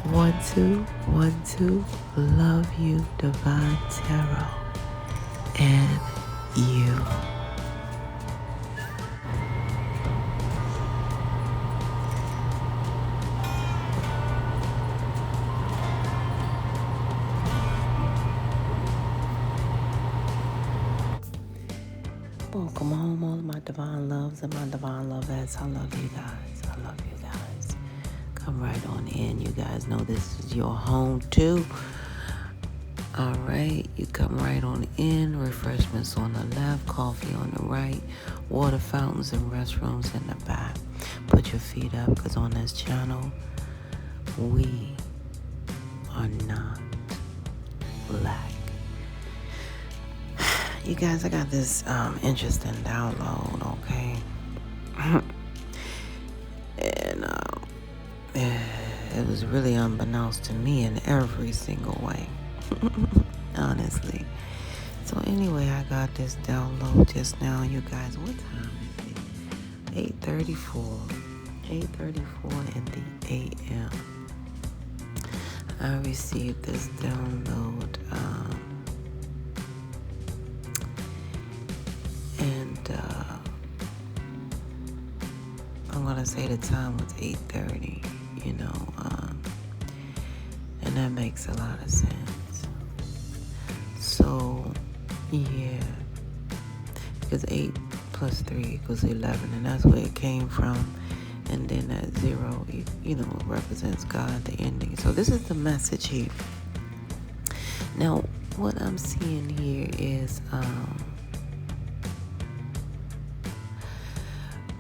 1 2 1 2. Love you, Divine Tarot, and you. Welcome home, all of my divine loves and my divine lovettes. I love you guys. I love you guys. Come right on in. You guys know this is your home too. All right, you come right on in. Refreshments on the left, coffee on the right, water fountains and restrooms in the back. Put your feet up, because on this channel, we are not black. You guys, I got this interesting download, okay? And it was really unbeknownst to me in every single way. Honestly. So anyway, I got this download just now. You guys, what time is it? 8:34. 8:34 in the a.m. I received this download. I'm gonna say the time was 8:30, and that makes a lot of sense. So, yeah, because 8 plus 3 equals 11, and that's where it came from. And then that 0, represents God, the ending. So this is the message here. Now, what I'm seeing here is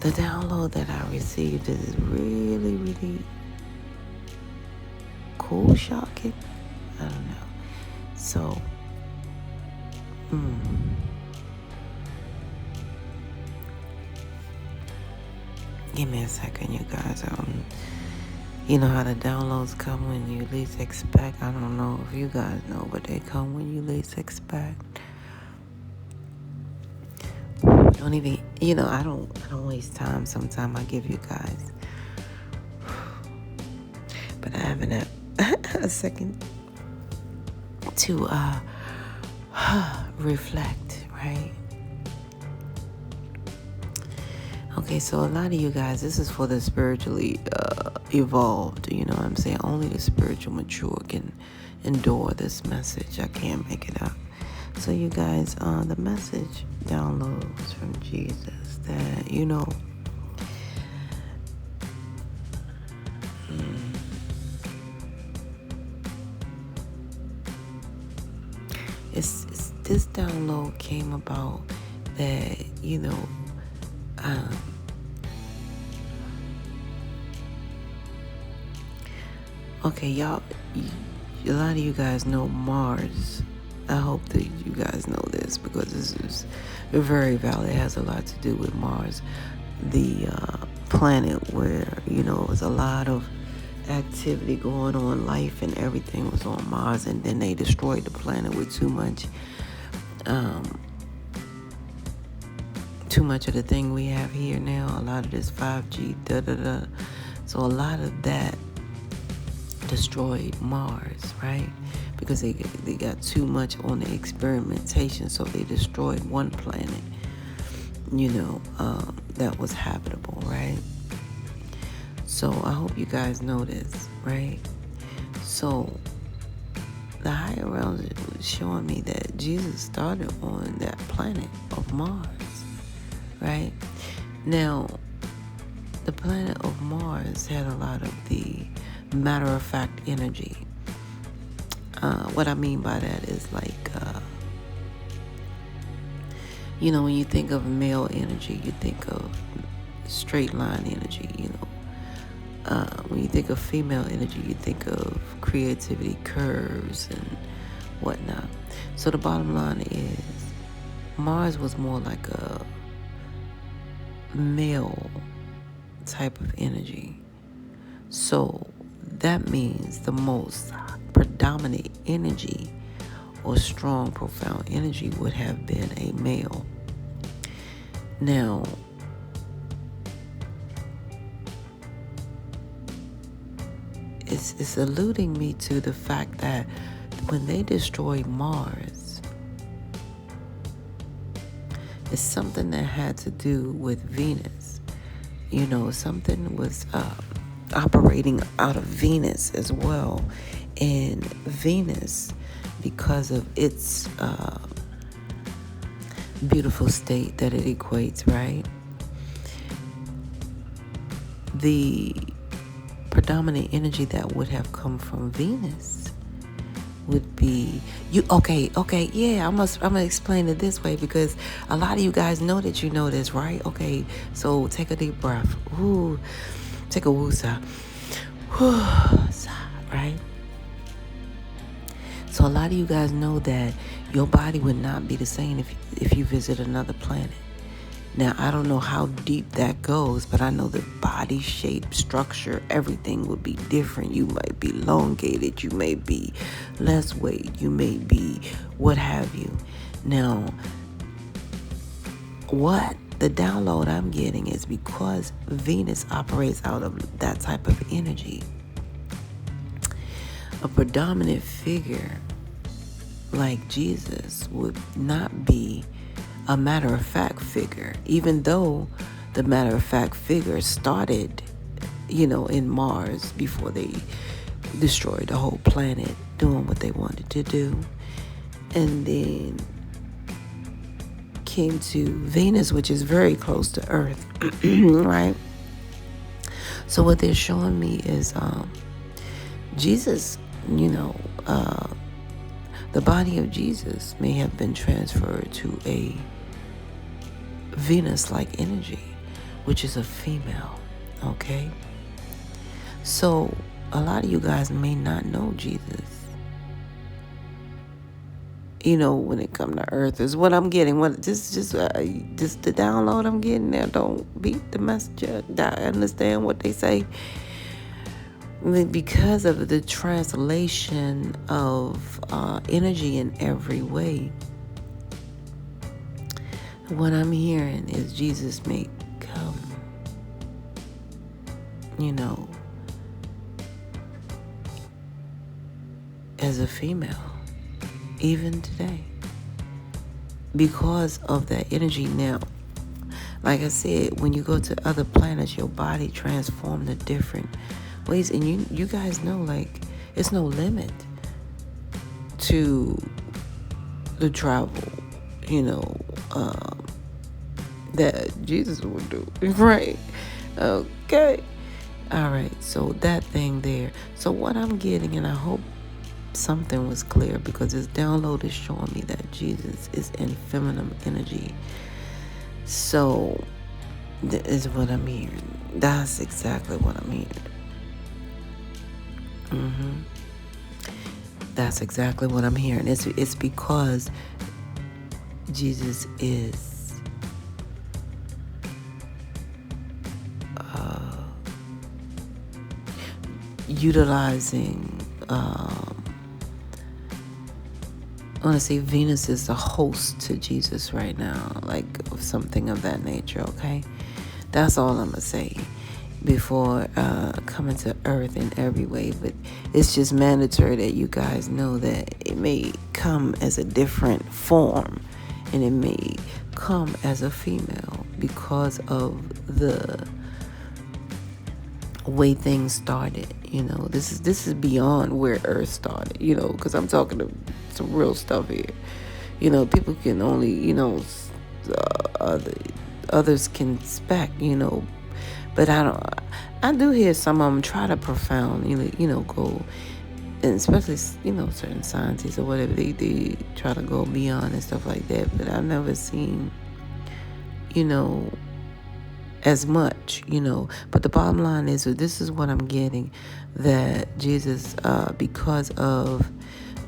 the download that I received is really, really cool, shocking. I don't know. So, give me a second, you guys. You know how the downloads come when you least expect. I don't know if you guys know, but they come when you least expect. Don't even, I don't waste time. Sometimes I give you guys, but I haven't had a second to reflect, right? Okay, so a lot of you guys, this is for the spiritually evolved. You know what I'm saying? Only the spiritual mature can endure this message. I can't make it up. So you guys, the message downloads from Jesus that, it's this download came about that, okay, y'all, a lot of you guys know Mars. I hope that you guys know this, because this is very valid. It has a lot to do with Mars, the planet where, it was a lot of activity going on, life and everything was on Mars, and then they destroyed the planet with too much of the thing we have here now. A lot of this 5G, So a lot of that destroyed Mars, right? Because they got too much on the experimentation, so they destroyed one planet, that was habitable, right? So I hope you guys know this, right? So the higher realms was showing me that Jesus started on that planet of Mars, right? Now, the planet of Mars had a lot of the matter-of-fact energy. What I mean by that is like, when you think of male energy, you think of straight line energy, when you think of female energy, you think of creativity, curves, and whatnot. So the bottom line is, Mars was more like a male type of energy. So that means the most predominant energy or strong, profound energy would have been a male. Now, it's alluding me to the fact that when they destroyed Mars, it's something that had to do with Venus. Something was operating out of Venus as well. And Venus, because of its beautiful state that it equates, right? The predominant energy that would have come from Venus would be yeah, I'm gonna explain it this way, because a lot of you guys know that you know this, right? Okay, so take a deep breath. Ooh, take a woosah. Right? So a lot of you guys know that your body would not be the same if you visit another planet. Now, I don't know how deep that goes, but I know the body shape, structure, everything would be different. You might be elongated, you may be less weight, you may be what have you. Now, what the download I'm getting is because Venus operates out of that type of energy. A predominant figure like Jesus would not be a matter-of-fact figure, even though the matter-of-fact figure started, in Mars before they destroyed the whole planet, doing what they wanted to do, and then came to Venus, which is very close to Earth, right? So what they're showing me is Jesus, the body of Jesus may have been transferred to a Venus-like energy, which is a female, okay? So a lot of you guys may not know Jesus. When it comes to Earth is what I'm getting. Just the download I'm getting there. Don't beat the messenger. I understand what they say. Because of the translation of energy in every way, what I'm hearing is Jesus may come, as a female, even today, because of that energy. Now, like I said, when you go to other planets, your body transforms to different ways, and you guys know, like, it's no limit to the travel, that Jesus would do, right? Okay, all right. So that thing there. So what I'm getting, and I hope something was clear, because this download is showing me that Jesus is in feminine energy. So that is what I'm hearing. That's exactly what I'm hearing. That's exactly what I'm hearing. It's because Jesus is utilizing, I want to say Venus is the host to Jesus right now, like something of that nature, okay? That's all I'm going to say before coming to Earth in every way. But it's just mandatory that you guys know that it may come as a different form, and it may come as a female because of the way things started. This is beyond where Earth started, because I'm talking to some real stuff here. People can only, others can spec, but I do hear some of them try to profound, go, and especially, certain scientists or whatever, they try to go beyond and stuff like that, but I've never seen, as much, but the bottom line is that this is what I'm getting, that Jesus, because of,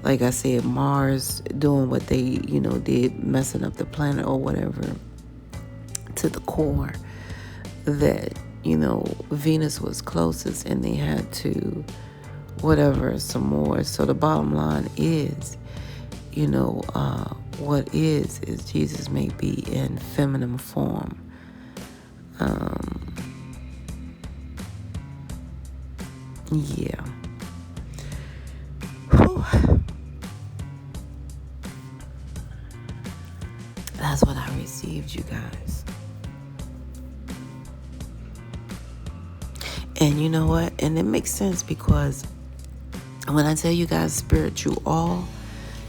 like I said, Mars doing what they, did, messing up the planet or whatever, to the core, that, Venus was closest and they had to, whatever, some more. So the bottom line is, what is Jesus may be in feminine form. Yeah. received, you guys. And you know what? And it makes sense because when I tell you guys spirit you all,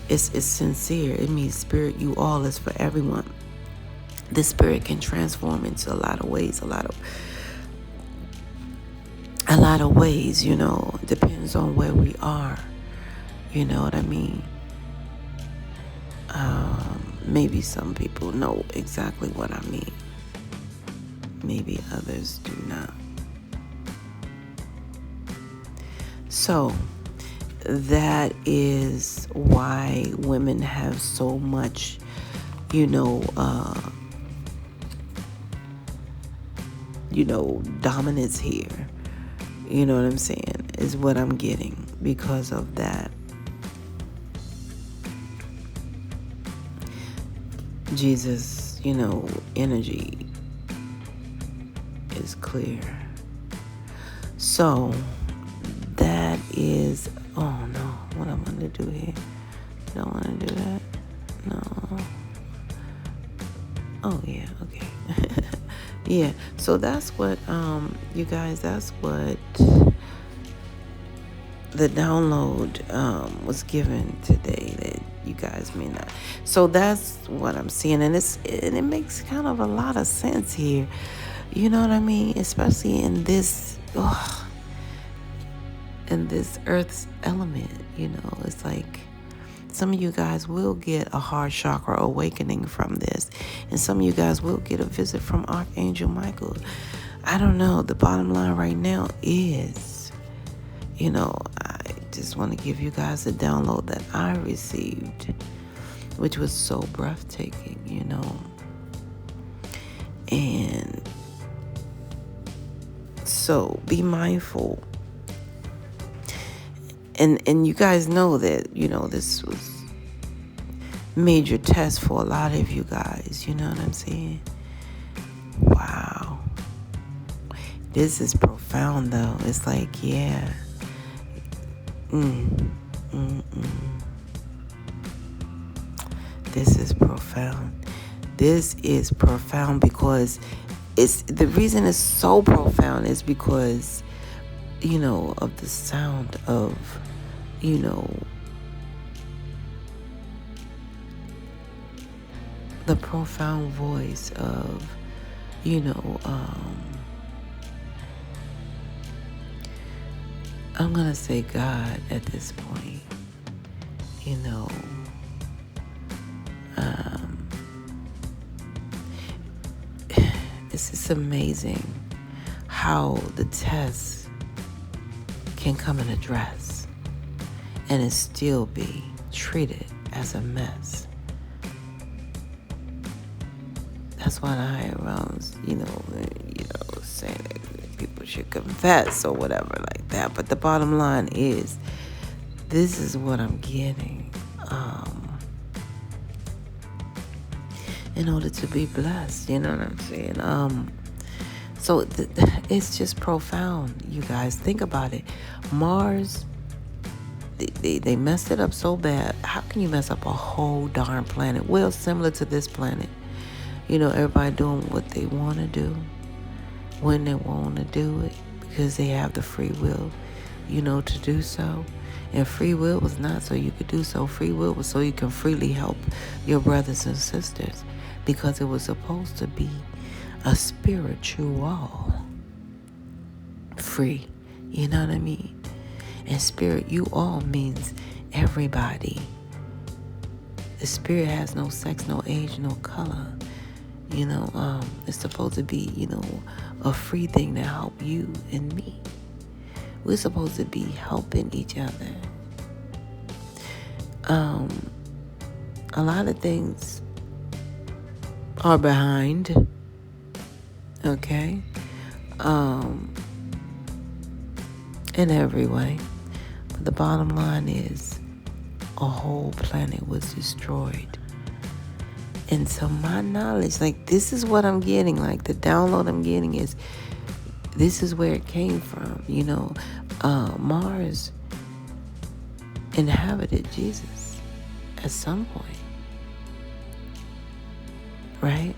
it's sincere. It means spirit you all is for everyone. This spirit can transform into a lot of ways, a lot of ways, you know. It depends on where we are. You know what I mean? Maybe some people know exactly what I mean. Maybe others do not. So that is why women have so much, dominance here. You know what I'm saying? Is what I'm getting because of that. Jesus, energy is clear. So that is, oh no, what I'm going to do here? Don't want to do that? No. Oh yeah, okay. Yeah, so that's what, you guys, that's what the download was given today that you guys may not. So that's what I'm seeing, and it makes kind of a lot of sense here. You know what I mean? Especially in this, in this Earth's element. It's like some of you guys will get a heart chakra awakening from this, and some of you guys will get a visit from Archangel Michael. I don't know. The bottom line right now is, I just want to give you guys a download that I received, which was so breathtaking, And so be mindful. And you guys know that, this was major test for a lot of you guys. You know what I'm saying? Wow. This is profound, though. It's like, yeah. This is profound. This is profound because the reason it's so profound is because, of the sound of, the profound voice of, I'm going to say God at this point, it's just amazing how the test can come in a dress and it still be treated as a mess. That's why the higher realms, saying that people should confess or whatever like that. But the bottom line is, this is what I'm getting. In order to be blessed, you know what I'm saying? So it's just profound, you guys. Think about it. Mars, they messed it up so bad. How can you mess up a whole darn planet? Well, similar to this planet. Everybody doing what they want to do, when they want to do it, because they have the free will, to do so. And free will was not so you could do so. Free will was so you can freely help your brothers and sisters, because it was supposed to be a spiritual free. You know what I mean? And spirit, you all means everybody. The spirit has no sex, no age, no color. It's supposed to be, a free thing to help you and me. We're supposed to be helping each other. A lot of things are behind, okay? In every way. But the bottom line is, a whole planet was destroyed. And to my knowledge, like, this is what I'm getting. Like, the download I'm getting is, this is where it came from. Mars inhabited Jesus at some point. right?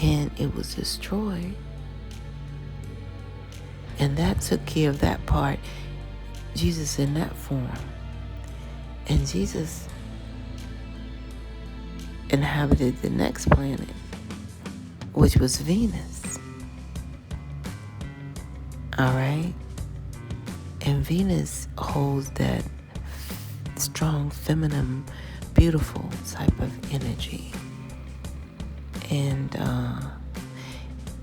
And it was destroyed. And that took care of that part. Jesus in that form. And Jesus inhabited the next planet, which was Venus. All right? And Venus holds that strong, feminine, beautiful type of energy. And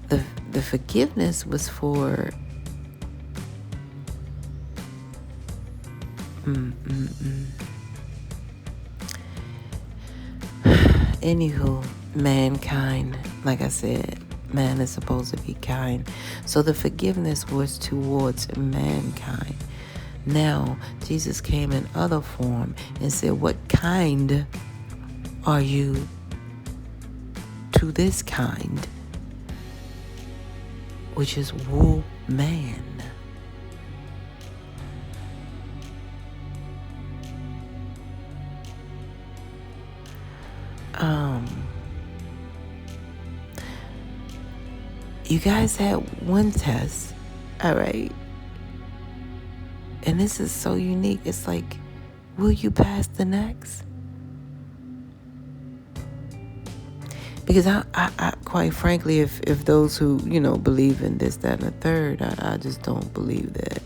the forgiveness was for anywho, mankind. Like I said, man is supposed to be kind. So the forgiveness was towards mankind. Now, Jesus came in other form and said, what kind are you to this kind? Which is woman. You guys had one test, all right? And this is so unique. It's like, will you pass the next? Because I quite frankly, if those who, believe in this, that, and the third, I just don't believe that.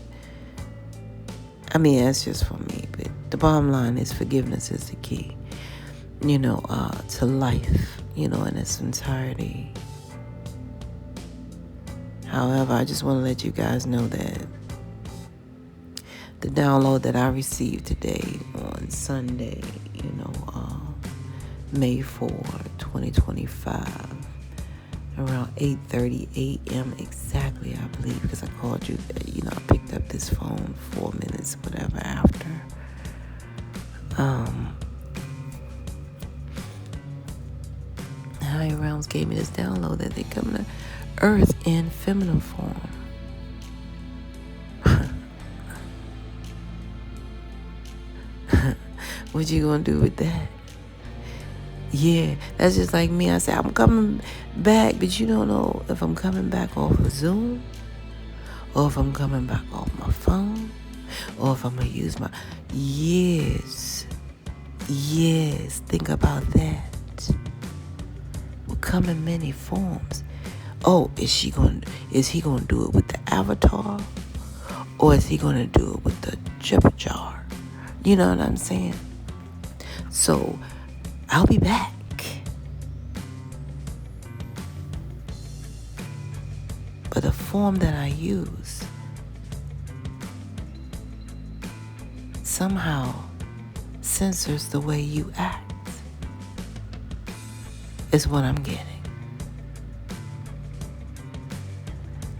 I mean, that's just for me. But the bottom line is forgiveness is the key, to life, in its entirety. However, I just want to let you guys know that the download that I received today on Sunday, May 4, 2025, around 8:30 a.m. exactly, I believe, because I called you, I picked up this phone 4 minutes, whatever, after. Higher realms gave me this download that they come to Earth in feminine form. What you gonna do with that? Yeah, that's just like me. I said, I'm coming back, but you don't know if I'm coming back off of Zoom, or if I'm coming back off my phone, or if I'm gonna use my... Yes, think about that. Will come in many forms. Oh, is he gonna do it with the avatar, or is he gonna do it with the jibber jar? You know what I'm saying? So I'll be back. But the form that I use somehow censors the way you act, is what I'm getting.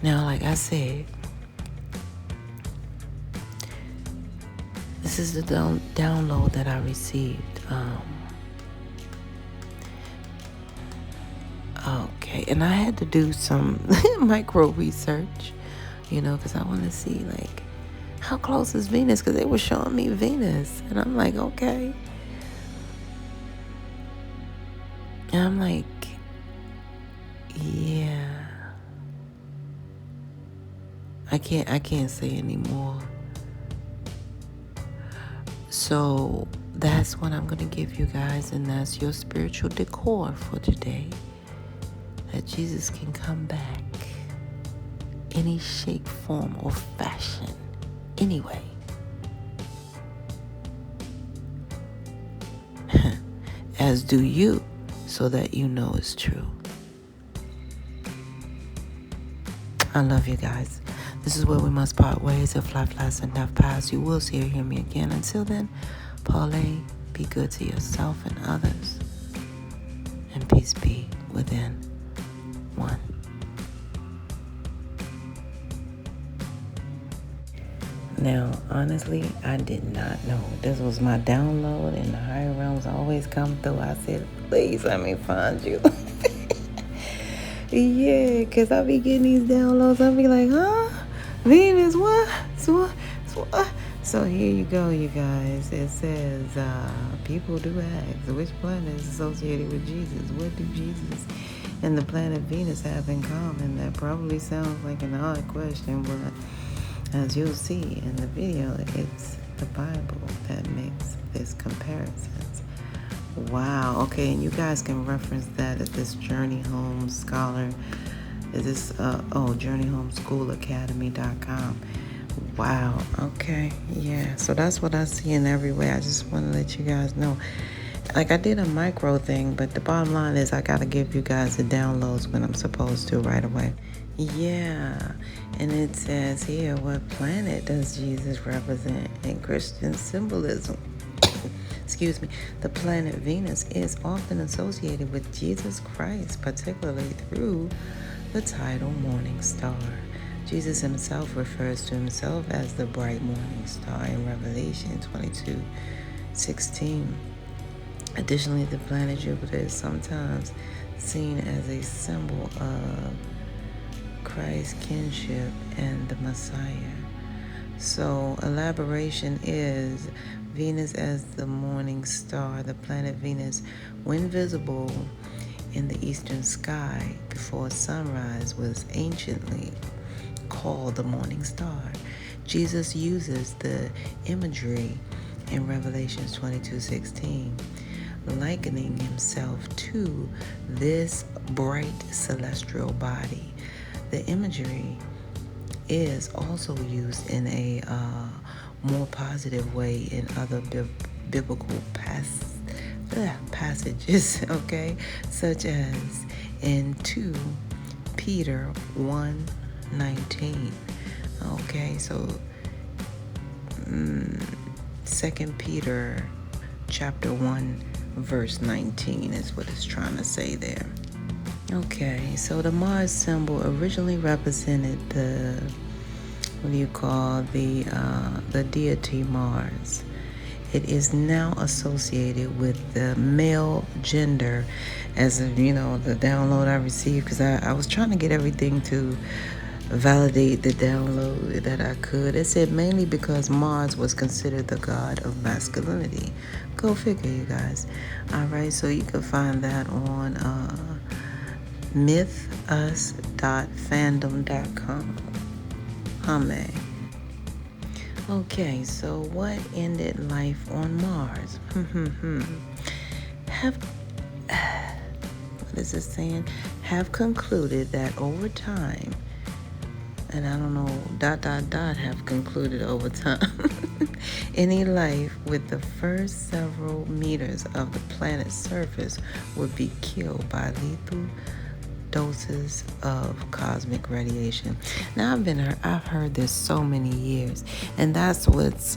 Now, like I said, this is the download that I received. Okay, and I had to do some micro research, because I want to see, like, how close is Venus? Because they were showing me Venus, and I'm like, okay. And I'm like, yeah. I can't say anymore. So that's what I'm going to give you guys, and that's your spiritual decor for today. That Jesus can come back any shape, form, or fashion, anyway. As do you, so that you know it's true. I love you guys. This is where we must part ways. If life lasts and death pass, you will see or hear me again. Until then, parlay, be good to yourself and others, and peace be within one. Now, honestly, I did not know this was my download, and the higher realms always come through. I said, please let me find you. Yeah, because I be getting these downloads. I be like, huh? Venus, what? So here you go, you guys. It says, people do ask, which planet is associated with Jesus? What do Jesus and the planet Venus have in common? That probably sounds like an odd question, but as you'll see in the video, it's the Bible that makes this comparisons. Wow. Okay, and you guys can reference that at this Journey Home Scholar. Is this journeyhomeschoolacademy.com. Wow. Okay. Yeah. So that's what I see in every way. I just want to let you guys know. Like, I did a micro thing, but the bottom line is I got to give you guys the downloads when I'm supposed to right away. Yeah. And it says here, what planet does Jesus represent in Christian symbolism? Excuse me. The planet Venus is often associated with Jesus Christ, particularly through the title Morning Star. Jesus himself refers to himself as the bright morning star in Revelation 22:16. Additionally, the planet Jupiter is sometimes seen as a symbol of Christ's kinship and the Messiah. So, elaboration is Venus as the morning star. The planet Venus, when visible in the eastern sky before sunrise, was anciently called the morning star. Jesus uses the imagery in Revelation 22:16, likening himself to this bright celestial body. The imagery is also used in a more positive way in other biblical passages, okay, such as in 2 Peter 1:19. Okay, so 2 Peter chapter 1 verse 19 is what it's trying to say there. Okay, so the Mars symbol originally represented the deity Mars. It is now associated with the male gender, as the download I received, because I was trying to get everything to validate the download that I could. It said mainly because Mars was considered the god of masculinity. Go figure, you guys. All right, so you can find that on mythus.fandom.com. Amen. Okay, so what ended life on Mars? What is it saying? Have concluded that over time, and I don't know, have concluded over time, any life with the first several meters of the planet's surface would be killed by lethal doses of cosmic radiation. Now I've heard this so many years, and that's what's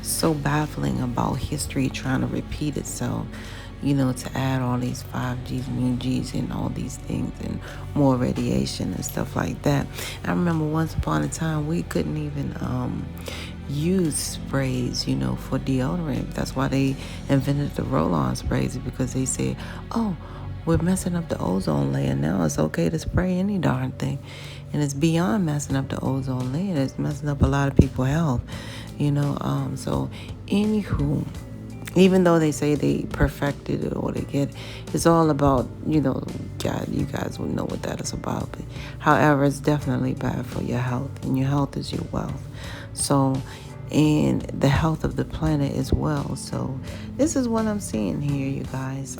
so baffling about history trying to repeat itself. To add all these 5Gs, new Gs, and all these things, and more radiation and stuff like that. I remember once upon a time we couldn't even use sprays, for deodorant. That's why they invented the roll-on sprays, because they said, oh, we're messing up the ozone layer. Now it's okay to spray any darn thing. And it's beyond messing up the ozone layer. It's messing up a lot of people's health. So anywho, even though they say they perfected it or it's all about, God, you guys will know what that is about. But however, it's definitely bad for your health, and your health is your wealth. So, and the health of the planet as well. So this is what I'm seeing here, you guys.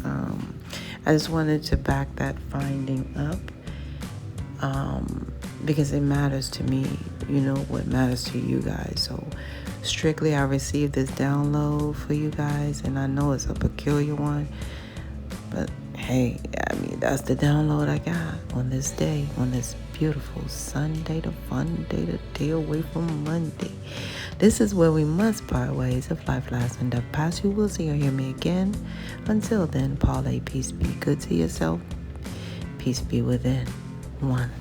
I just wanted to back that finding up because it matters to me, what matters to you guys. So strictly, I received this download for you guys, and I know it's a peculiar one, but hey, that's the download I got on this day, on this beautiful Sunday, the fun day, the day away from Monday. This is where we must part ways. If life lasts and death pass, you will see or hear me again. Until then, parlay, peace be good to yourself. Peace be within. One.